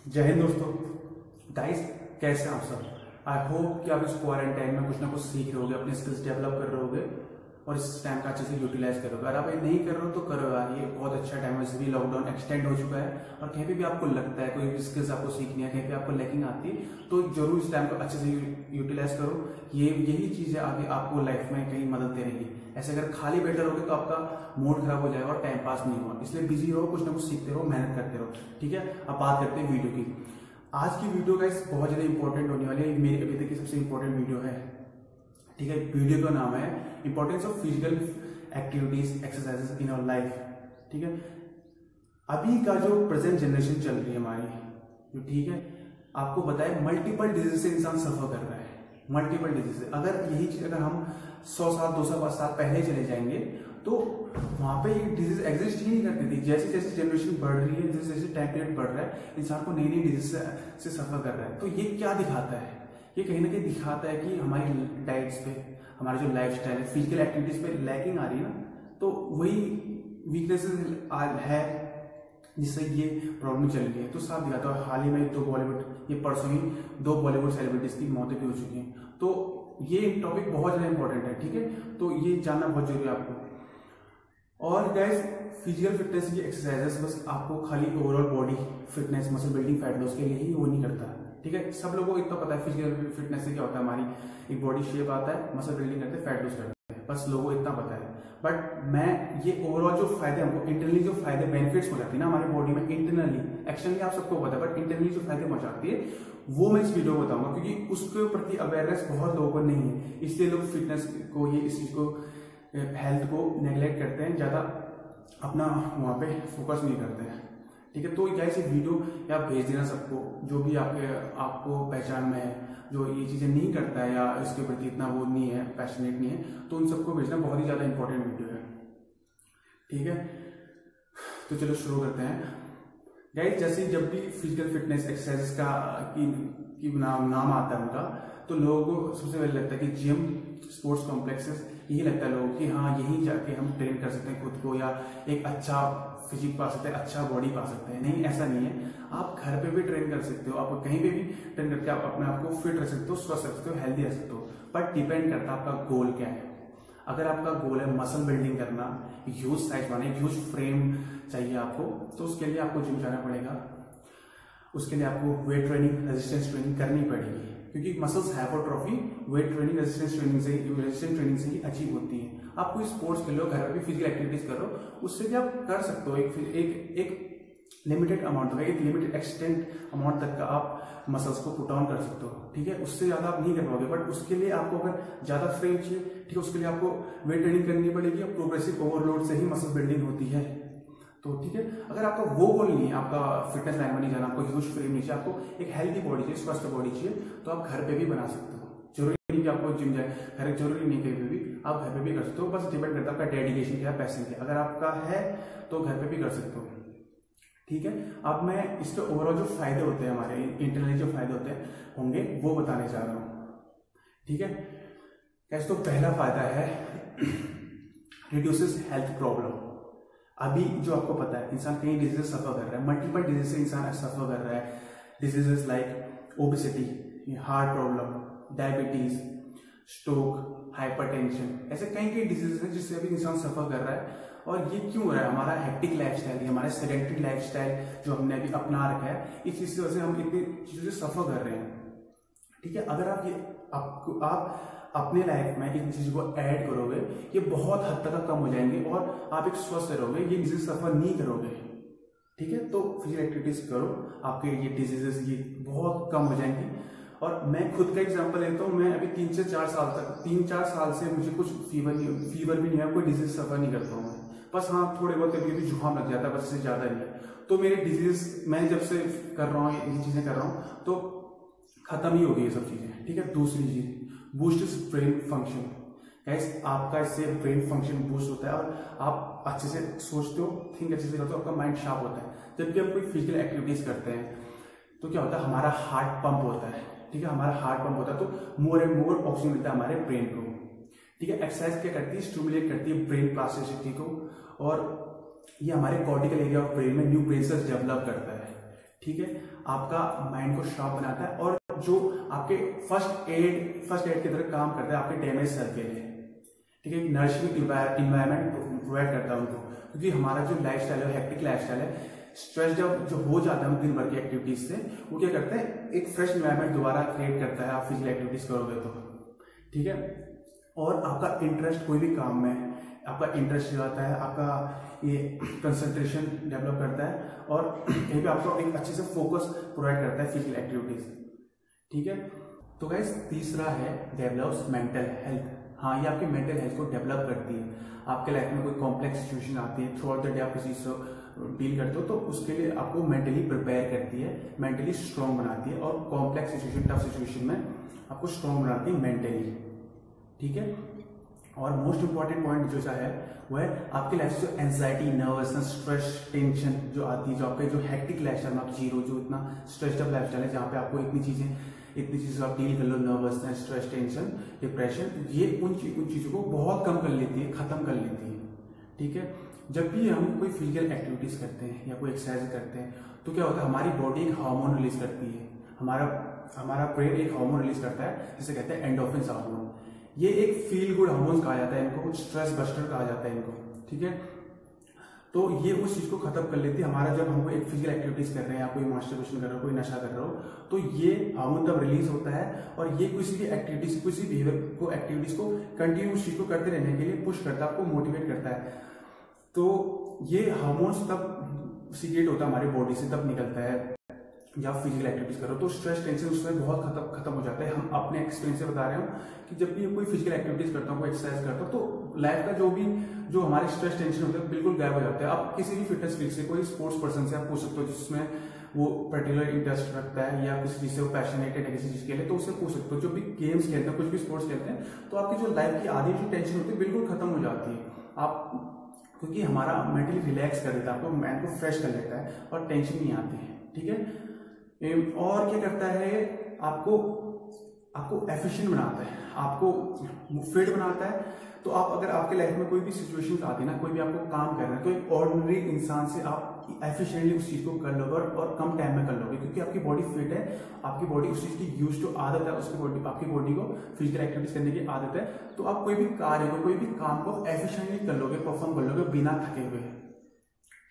जय हिंद दोस्तों। गाइस, कैसे हैं आप सब? आई होप कि आप इस क्वारंटाइन में कुछ ना कुछ सीख रहे होगे, अपने स्किल्स डेवलप कर रहे होगे और इस टाइम का अच्छे से यूटिलाइज करोगे। अगर आप ये नहीं कर रहे हो तो करो यार, ये बहुत अच्छा टाइम है। वैसे भी लॉकडाउन एक्सटेंड हो चुका है और कहीं पे भी आपको लगता है कोई स्किल्स आपको सीखनी है, कहीं पे आपको लैकिंग आती है, तो जरूर इस टाइम को अच्छे से यूटिलाइज करो। यही चीजें आगे आपको लाइफ में कहीं मदद दे रही है। ऐसे अगर खाली बैठे रहोगे तो आपका मूड खराब हो जाएगा और टाइम पास नहीं होगा। इसलिए बिजी रहो, कुछ ना कुछ सीखते रहो, मेहनत करते रहो। ठीक है, अब बात करते हैं वीडियो की। आज की वीडियो गाइस बहुत ज्यादा इंपॉर्टेंट होने वाली है, मेरी अभी तक की सबसे इंपॉर्टेंट वीडियो है। ठीक है, वीडियो का नाम है importance of physical activities exercises in our life. ठीक है, अभी का जो प्रेजेंट जनरेशन चल रही है हमारी, जो ठीक है, आपको बताए मल्टीपल डिजीज से इंसान सफर कर रहा है। मल्टीपल डिजीज से अगर यही चीज अगर हम 100 साल 200 साल पहले चले जाएंगे तो वहां पे ये डिजीज एग्जिस्ट ही नहीं करती थी। जैसे जैसे जनरेशन बढ़ रही है, जैसे जैसे टाइम पीरियड बढ़ रहा है, इंसान को नई नई डिजीज से सफर कर रहा है। तो ये क्या दिखाता है? ये कहीं ना कहीं दिखाता है कि हमारी डाइट्स पे, हमारी जो लाइफ स्टाइल है, फिजिकल एक्टिविटीज पे लैकिंग आ रही है ना, तो वही वीकनेसेस है जिससे ये प्रॉब्लम चल रही है। तो साफ दिखाता है, हाल ही में ये परसों ही 2 बॉलीवुड सेलिब्रिटीज की मौतें भी हो चुकी हैं। तो ये टॉपिक बहुत ज्यादा इंपॉर्टेंट है। ठीक है, तो ये जानना बहुत जरूरी है आपको। और गाइस, फिजिकल फिटनेस की एक्सरसाइजेस बस आपको खाली overall body fitness, muscle building, fat loss के लिए ही वो नहीं करता। ठीक है, सब लोगों को इतना पता है फिजिकल फिटनेस से क्या होता है। हमारी एक बॉडी शेप आता है, मसल बिल्डिंग करते हैं, फैट लॉस करते हैं, बस लोगों को इतना पता है। बट मैं ये ओवरऑल जो फायदे हमको इंटरनली जो फायदे बेनिफिट्स हो जाती है ना हमारी बॉडी में, इंटरनली, एक्सटर्नली आप सबको पता है, बट इंटरनली जो फायदे पहुंचाती है वो मैं इस वीडियो में बताऊंगा, क्योंकि उसके प्रति अवेयरनेस बहुत लोगों को नहीं है। इसलिए लोग फिटनेस को, ये इस चीज को, हेल्थ को नेग्लेक्ट करते हैं, ज्यादा अपना वहां पे फोकस नहीं करते हैं। ठीक है, तो गाइस ये वीडियो या भेज देना सबको, जो भी आपको पहचान में है, जो ये चीजें नहीं करता है या इसके प्रति इतना वो नहीं है, पैशनेट नहीं है, तो उन सबको भेजना बहुत ही ज्यादा इंपॉर्टेंट वीडियो है। ठीक है, तो चलो शुरू करते हैं। गाइस, जैसे जब भी फिजिकल फिटनेस एक्सरसाइजेस की नाम आता है उनका, तो लोगों को सबसे पहले लगता है कि जिम, स्पोर्ट्स कॉम्प्लेक्सेस, यही लगता है लोगों को कि हाँ यहीं जाके हम ट्रेन कर सकते हैं खुद को, या एक अच्छा फिजिक पा सकते हैं, अच्छा बॉडी पा सकते हैं। नहीं, ऐसा नहीं है। आप घर पे भी ट्रेन कर सकते हो, आप कहीं पे भी ट्रेन करके आप अपने आप को फिट रख सकते हो, स्वस्थ रख सकते हो, हेल्दी रख सकते हो। बट डिपेंड करता है आपका गोल क्या है। अगर आपका गोल है मसल बिल्डिंग करना, ह्यूज साइज बनाना, ह्यूज फ्रेम चाहिए आपको, तो उसके लिए आपको जिम जाना पड़ेगा। उसके लिए आपको वेट ट्रेनिंग, रेजिस्टेंस ट्रेनिंग करनी पड़ेगी, क्योंकि muscles hypertrophy weight training, resistance training से ही अचीव होती है। आप कोई स्पोर्ट्स खेल लो, घर पे भी फिजिकल एक्टिविटीज करो, उससे भी आप कर सकते हो एक लिमिटेड अमाउंट तक, एक लिमिटेड एक्सटेंट अमाउंट तक का आप मसल्स को पुट ऑन कर सकते हो। ठीक है, उससे ज्यादा आप नहीं कर पाओगे। बट उसके लिए आपको अगर ज्यादा फ्रेम चाहिए, ठीक है, उसके लिए आपको वेट ट्रेनिंग करनी पड़ेगी। और प्रोग्रेसिव ओवरलोड से ही मसल बिल्डिंग होती है। तो ठीक है, अगर आपका वो गोल नहीं है, आपका फिटनेस लाइन में नहीं जाना, आपको ह्यूज फ्रेम नहीं चाहिए, आपको एक हेल्दी बॉडी चाहिए, स्वस्थ बॉडी चाहिए, तो आप घर पे भी बना सकते हो। जरूरी नहीं कि आपको जिम जाए, घर जरूरी नहीं, कहीं पे भी आप घर पे भी कर सकते हो। बस डिपेंड करता है आपका डेडिकेशन क्या है, पैशन क्या। अगर आपका है तो घर पे भी कर सकते हो। ठीक है, अब मैं इसके ओवरऑल जो फायदे होते हैं, हमारे इंटरनली जो फायदे होंगे वो बताने जा रहा हूं। ठीक है, कैसे? तो पहला फायदा है रिड्यूसेस हेल्थ प्रॉब्लम। अभी जो आपको पता है, इंसान कई डिजीज सफर कर रहा है, मल्टीपल डिजीज से इंसान सफर कर रहा है। Diseases like obesity, heart problem, diabetes, stroke, hypertension, ऐसे कई डिजीज हैं जिससे अभी इंसान सफर कर रहा है। और ये क्यों हो रहा है? हमारा हेक्टिक लाइफस्टाइल, हमारा सेडेंटरी लाइफस्टाइल जो हमने अभी अपना रखा है, इस चीज की वजह से हम इतनी चीजों से सफर कर रहे हैं। ठीक है, अगर आप अपने लाइफ में इन चीजों को ऐड करोगे, ये बहुत हद तक कम हो जाएंगे और आप एक स्वस्थ रहोगे, ये डिजीज सफर नहीं करोगे। ठीक है, तो फिजिकल एक्टिविटीज करो, आपके ये डिजीजेस ये बहुत कम हो जाएंगी। और मैं खुद का एग्जांपल लेता हूँ। मैं अभी 3 से 4 साल से मुझे कुछ फीवर भी नहीं है, कोई डिजीज सफर नहीं करता हूँ मैं। बस हाँ, थोड़े बहुत कभी कभी जुकाम लग जाता है, बस इससे ज्यादा नहीं है। तो मेरे डिजीज मैं जब से कर रहा हूँ, ये चीजें कर रहा हूँ, तो खत्म ही हो गई ये सब चीजें। ठीक है, दूसरी चीज, बूस्ट ब्रेन फंक्शन। गाइस, आपका इससे ब्रेन फंक्शन बूस्ट होता है और आप अच्छे से सोचते हो, थिंक अच्छे से करते हो, आपका माइंड शार्प होता है। जबकि हम कोई फिजिकल एक्टिविटीज करते हैं तो क्या होता है, हमारा हार्ट पंप होता है। ठीक है, हमारा हार्ट पंप होता है, तो मोर एंड मोर ऑक्सीजन मिलता है हमारे ब्रेन को। ठीक है, एक्सरसाइज क्या करती है, स्टिमुलेट करती है ब्रेन प्लास्टिसिटी को, और ये हमारे कॉर्टिकल एरिया ऑफ ब्रेन में न्यू ब्रेन सेल्स डेवलप करता है। ठीक है, आपका माइंड को शार्प बनाता है और जो आपके फर्स्ट एड की तरह काम करता है आपके डैमेज सेल के लिए। ठीक है, नरिशिंग इन्वायरमेंट प्रोवाइड करता है उनको, क्योंकि हमारा जो लाइफस्टाइल है, हेक्टिक लाइफस्टाइल है, स्ट्रेस जब जो हो जाता है दिन भर की एक्टिविटीज से, वो क्या करता है, एक फ्रेश इन्वायरमेंट दोबारा क्रिएट करता है आप फिजिकल एक्टिविटीज करोगे तो। ठीक है, और आपका इंटरेस्ट कोई भी काम में, आपका इंटरेस्ट आता है, आपका ये कंसंट्रेशन डेवलप करता है और कहीं पे आपको एक अच्छे से फोकस प्रोवाइड करता है फिजिकल एक्टिविटीज। ठीक है, तो गाइस तीसरा है डेवलप्स मेंटल हेल्थ। हाँ, ये आपकी मेंटल हेल्थ को डेवलप करती है। आपके लाइफ में कोई कॉम्प्लेक्स सिचुएशन आती है, थ्रू आउट द डे आप किसी से डील करते हो, तो उसके लिए आपको मेंटली प्रिपेयर करती है, मेंटली स्ट्रॉन्ग बनाती है और कॉम्प्लेक्स सिचुएशन, टफ सिचुएशन में आपको स्ट्रॉन्ग बनाती है मेंटली। ठीक है, और मोस्ट इंपॉर्टेंट पॉइंट जो है वो है आपके लाइफ से जो एंजाइटी, नर्वसनेस, स्ट्रेस, टेंशन जो आती है, जो आपके जो हेक्टिक लाइफस्टाइल में आप जीरो, जो इतना स्ट्रेस्ड लाइफस्टाइल है जहाँ पे आपको इतनी चीजें आप डील कर लो, नर्वसनेस, स्ट्रेस, टेंशन, डिप्रेशन, ये उन चीजों को बहुत कम कर लेती है, खत्म कर लेती है। ठीक है, जब भी हम कोई फिजिकल एक्टिविटीज करते हैं या कोई एक्सरसाइज करते हैं तो क्या होता है, हमारी बॉडी एक हार्मोन रिलीज करती है, हमारा ब्रेन एक हार्मोन रिलीज करता है जिसे कहते हैं एंडोर्फिन हार्मोन। ये एक फील गुड हार्मोन कहा जाता है इनको, स्ट्रेस बस्टर कहा जाता है इनको। ठीक है, तो ये उस चीज को खत्म कर लेती है हमारा, जब हम कोई एक फिजिकल एक्टिविटीज कर रहे हैं या कोई मास्टरबेशन कर रहे हो, कोई नशा कर रहे हो, तो ये हार्मोन तब रिलीज होता है और ये किसी भी एक्टिविटीज, किसी बिहेवियर को, एक्टिविटीज को कंटिन्यू उस चीज को करते रहने के लिए पुश करता है, आपको मोटिवेट करता है। तो ये हार्मोन्स तब सीक्रेट होता है हमारी बॉडी से, तब निकलता है जब आप फिजिकल एक्टिविटीज करो तो स्ट्रेस, टेंशन उसमें बहुत खत्म हो जाता है। हम अपने एक्सपीरियंस से बता रहे हो कि जब भी कोई फिजिकल एक्टिविटीज करता हूँ, कोई एक्सरसाइज करता हूँ, तो लाइफ का जो हमारे स्ट्रेस, टेंशन होता है बिल्कुल गायब हो जाता है। आप किसी भी फिटनेस फील्ड से, कोई स्पोर्ट्स पर्सन से आप पूछ सकते हो जिसमें वो पर्टिकुलर इंटरेस्ट रखता है या किसी चीज से वो पैशनेटेड है किसी चीज के लिए, तो उससे पूछ सकते हो। जो भी गेम्स खेलते हैं, कुछ भी स्पोर्ट्स खेलते हैं, तो आपकी जो लाइफ की आधी जो टेंशन होती है बिल्कुल खत्म हो जाती है। आप क्योंकि हमारा मेंटली रिलैक्स कर देता है, आपको माइंड को फ्रेश कर लेता है और टेंशन नहीं आती है। ठीक है, और क्या करता है, आपको एफिशिएंट बनाता है, आपको फिट बनाता है। तो आप अगर आपके लाइफ में कोई भी सिचुएशंस आती है ना, कोई भी आपको काम करना है, तो एक ऑर्डिनरी इंसान से आप एफिशिएंटली उस चीज को कर लोगे और कम टाइम में कर लोगे, क्योंकि आपकी बॉडी फिट है, आपकी बॉडी उस चीज की यूज टू आदत है, आपकी बॉडी को फिजिकल एक्टिविटीज करने की आदत है। तो आप कोई भी कार्य को, कोई भी काम को एफिशिएंटली कर लोगे, परफॉर्म कर लोगे बिना थके हुए।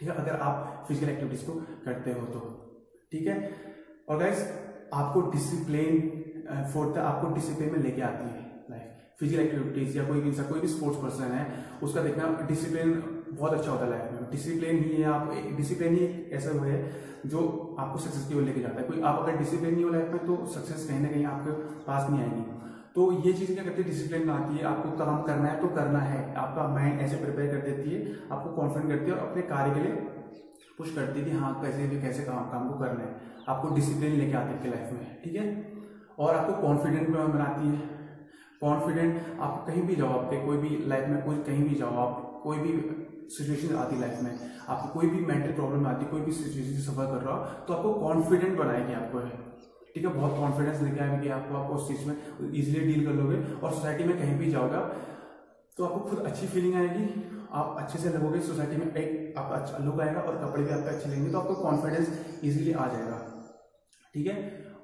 ठीक है, अगर आप फिजिकल एक्टिविटीज को करते हो तो। ठीक है, और गाइस आपको डिसिप्लिन में लेके आती है लाइफ, फिजिकल एक्टिविटीज या कोई भी स्पोर्ट्स पर्सन है, उसका देखना डिसिप्लिन बहुत अच्छा होता है लाइफ में। डिसिप्लिन ही ऐसा वो है जो आपको सक्सेस की ओर लेके जाता है। कोई आप अगर डिसिप्लिन नहीं हो लाइफ में तो सक्सेस कहीं ना कहीं आपके पास नहीं आएगी। तो ये चीज क्या करती है, डिसिप्लिन में आती है, आपको काम करना है तो करना है, आपका माइंड ऐसे प्रिपेयर कर देती है, आपको कॉन्फिडेंट करती है और अपने कार्य के लिए पुश करती है कि हाँ कैसे काम को करना है। आपको डिसिप्लिन लेके आती है आपकी लाइफ में। ठीक है, और आपको कॉन्फिडेंट बनाती है। कॉन्फिडेंट आप कहीं भी जाओ, आपके कोई भी लाइफ में कहीं भी जाओ, आप कोई भी सिचुएशन आती है लाइफ में, आपको कोई भी मेंटल प्रॉब्लम आती है, कोई भी सिचुएशन से सफर कर रहा हो, तो आपको कॉन्फिडेंट बनाएगी आपको है। ठीक है, बहुत कॉन्फिडेंस लेके आएगी आपको उस चीज में इजिली डील कर लोगे और सोसाइटी में कहीं भी जाओगे तो आपको खुद अच्छी फीलिंग आएगी, आप अच्छे से लगोगे सोसाइटी में, एक आपका अच्छा लुक आएगा और कपड़े भी आपके अच्छे लेंगे तो आपको कॉन्फिडेंस इजीली आ जाएगा। ठीक है,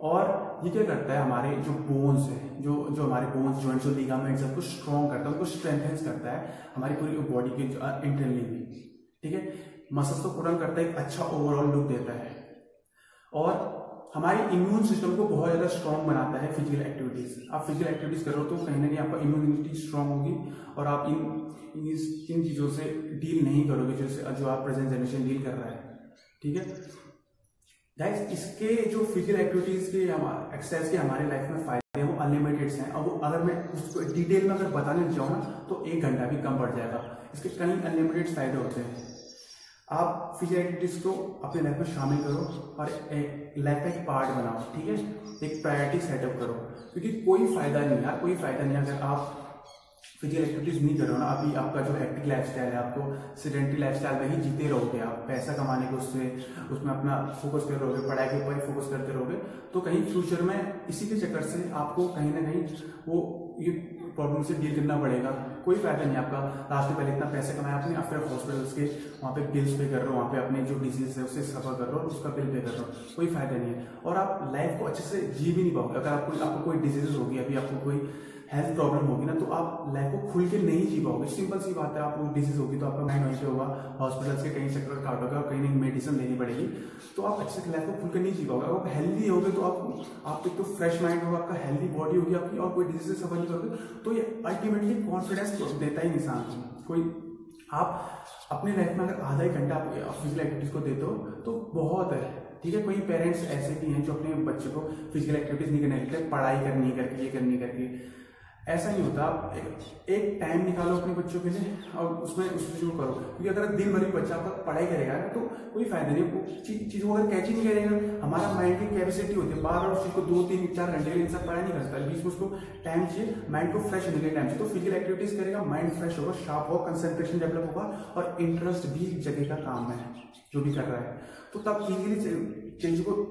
और ये क्या करता है, हमारे जो बोन्स है, जो हमारे बोन्स, जॉइंट्स और लिगामेंट्स सबको स्ट्रॉन्ग करता है, उनको स्ट्रेंथेंस करता है हमारी पूरी बॉडी के इंटरनली भी। ठीक है, मसल्स को पूरा करता है, एक अच्छा ओवरऑल लुक देता है और हमारी इम्यून सिस्टम को बहुत ज्यादा स्ट्रॉन्ग बनाता है फिजिकल एक्टिविटीज। आप फिजिकल एक्टिविटीज करो तो कहीं ना कहीं आपका इम्यूनिटी स्ट्रॉन्ग होगी और आप इन चीजों से डील नहीं करोगे जो आप प्रेजेंट जनरेशन डील कर रहा है। ठीक है गाइस, इसके जो फिजिकल एक्टिविटीज के एक्सरसाइज के हमारे लाइफ में फायदे हैं वो अनलिमिटेड हैं। अब अगर मैं उसको डिटेल में अगर बताने जाऊँ ना तो 1 घंटा भी कम पड़ जाएगा। इसके कई अनलिमिटेड फायदे होते हैं। आप फिजिकल एक्टिविटीज को अपने लाइफ में शामिल करो और एक लाइफ का एक पार्ट बनाओ। ठीक है, एक प्रायोरिटी सेटअप करो, क्योंकि कोई फायदा नहीं है, कोई फायदा नहीं अगर आप फिजिकल एक्टिविटीज नहीं करो ना। अभी आपका जो हेक्टिक लाइफस्टाइल है, आपको सेडेंटरी लाइफस्टाइल में ही जीते रहोगे, आप पैसा कमाने को उसमें अपना फोकस कर रहोगे, पढ़ाई के ऊपर ही फोकस करते रहोगे, तो कहीं फ्यूचर में इसी के चक्कर से आपको कहीं ना कहीं ये प्रॉब्लम से डील करना पड़ेगा। कोई फायदा नहीं आपका। लास्ट में पहले इतना पैसे कमाया आपने, फिर हॉस्पिटल्स के वहाँ पे बिल्स पे कर रहे हो, वहाँ पे अपने जो डिजीज है उससे सफर कर रहे हो, उसका बिल पे कर रहे हो, कोई फायदा नहीं है। और आप लाइफ को अच्छे से जी भी नहीं पाओगे। अगर आपको कोई डिजीज होगी, अभी आपको कोई हेल्थ प्रॉब्लम होगी ना, तो आप लाइफ को खुल के नहीं जी पाओगे। सिंपल सी बात है, आपको डिजीज होगी तो आपका माइंड वहीं पे होगा, हॉस्पिटल्स के कहीं चक्कर काटोगे और कहीं मेडिसिन लेनी पड़ेगी, तो आप अच्छे से लाइफ को खुल के नहीं जी पाओगे। अगर आप हेल्दी होगे तो आप एक तो फ्रेश माइंड होगा, आपका हेल्दी बॉडी होगी आपकी, और कोई डिजीज से सफर नहीं करोगे, तो ये अल्टीमेटली कॉन्फिडेंस देता ही इंसान को। कोई आप अपनी लाइफ में अगर आधा ही घंटा आप फिजिकल एक्टिविटीज को देते हो तो बहुत है, ठीक है। कोई पेरेंट्स ऐसे भी हैं जो अपने बच्चे को फिजिकल एक्टिविटीज नहीं करने देते, पढ़ाई करनी करके, ये करनी करके। ऐसा नहीं होता। आप एक टाइम निकालो अपने बच्चों के लिए और उसमें शुरू करो, क्योंकि अगर दिन भर भी बच्चा आपका पढ़ाई करेगा तो कोई फायदा नहीं। चीज़ों को अगर कैच ही नहीं करेगा, हमारा माइंड की कैपेसिटी होती है, बार बार उस चीज़ को 2-3-4 घंटे के लिए इंसान पढ़ाई नहीं कर सकता, बीच में उसको टाइम चाहिए, माइंड को फ्रेश होने के लिए टाइम चाहिए। तो फिजिकल एक्टिविटीज करेगा, माइंड फ्रेश होगा, शार्प होगा, कंसंट्रेशन डेवलप होगा, और इंटरेस्ट भी जगह का काम है जो भी कर रहा है, तो तब इजीली चेंज को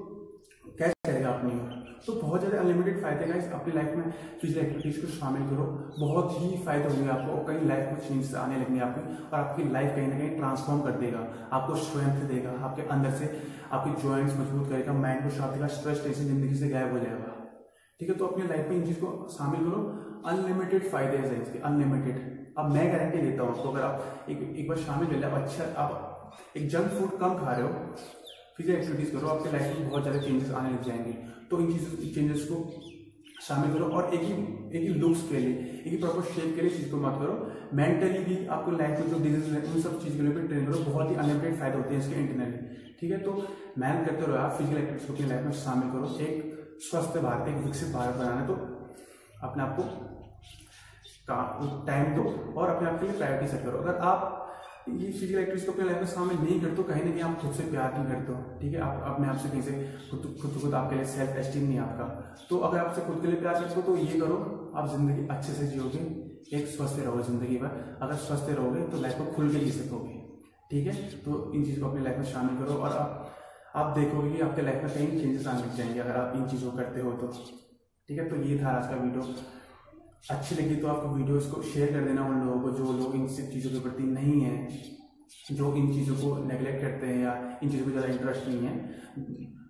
कैच करेगा अपनी ओर। तो बहुत ज़्यादा अनलिमिटेड फायदे गाइस, अपनी लाइफ में फिजिकल एक्टिविटीज को शामिल करो, बहुत ही फायदे होंगे आपको, और कहीं लाइफ में चेंजेस आने लगेंगे आपकी, और आपकी लाइफ कहीं ना कहीं ट्रांसफॉर्म कर देगा, आपको स्ट्रेंथ देगा, आपके अंदर से आपकी जॉइंट्स मजबूत करेगा, माइंड को शांत देगा, स्ट्रेस टेंशन जिंदगी से गायब हो जाएगा, ठीक है। तो अपनी लाइफ में इन चीज़ को शामिल करो, अनलिमिटेड फायदे हैं इसके, अनलिमिटेड। अब मैं गारंटी देता हूँ आपको, अगर आप एक बार शामिल कर ले, आप एक जंक फूड कम खा रहे हो, फिजिकल एक्टिविटीज करो, आपके लाइफ में बहुत ज़्यादा चेंजेस आने लग जाएंगे। तो इन चेंजेस को शामिल करो, और एक ही लुक्स के लिए, एक ही प्रॉपर शेप के लिए चीज़ को मत करो। मेंटली भी आपको लाइफ में जो डिजीज है उन सब चीज़ के लिए भी ट्रेन करो, बहुत ही अनलिमिटेड फायदे होते हैं इसके इंटरनली, ठीक है। तो मेहनत करते रहो आप, फिजिकल एक्टिविटीज को अपनी लाइफ में शामिल करो। एक स्वस्थ भारत, एक विकसित भारत बनाना, तो अपने आप को टाइम दो और अपने आप के लिए प्रायोरिटी सेट करो। अगर आप ये फिजिकल एक्टिविटीज को अपने लाइफ में शामिल नहीं करते तो कहीं ना कहीं आप खुद से प्यार नहीं करते हो, ठीक है। आप अपने आप से कहीं से खुद आपके लिए सेल्फ एस्टीम नहीं है आपका। तो अगर आपसे खुद के लिए प्यार करते हो तो ये करो, आप जिंदगी अच्छे से जियोगे, एक स्वस्थ रहोगे जिंदगी भर। अगर स्वस्थ रहोगे तो लाइफ को खुल के जी सकोगे, ठीक है। तो इन चीज़ को अपनी लाइफ में शामिल करो, और आप देखोगे कि आपके लाइफ में कई चेंजेस आने लग जाएंगे अगर आप इन चीज़ों को करते हो तो, ठीक है। तो ये था आज का वीडियो। अच्छी लगी तो आपको वीडियोस को शेयर कर देना उन लोगों को जो लोग इन सब चीज़ों के प्रति नहीं है, जो इन चीज़ों को नेगलेक्ट करते हैं या इन चीज़ों को ज़्यादा इंटरेस्ट नहीं है,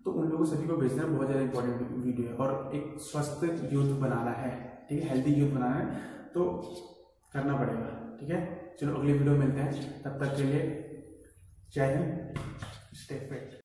तो उन लोगों सभी को भेजना बहुत ज़्यादा इंपॉर्टेंट वीडियो है। और एक स्वस्थ यूथ बनाना है, ठीक है, हेल्दी यूथ बनाना है, तो करना पड़ेगा, ठीक है। चलो अगली वीडियो मिलते हैं, तब तक के लिए जय हिंद, स्टे फिट।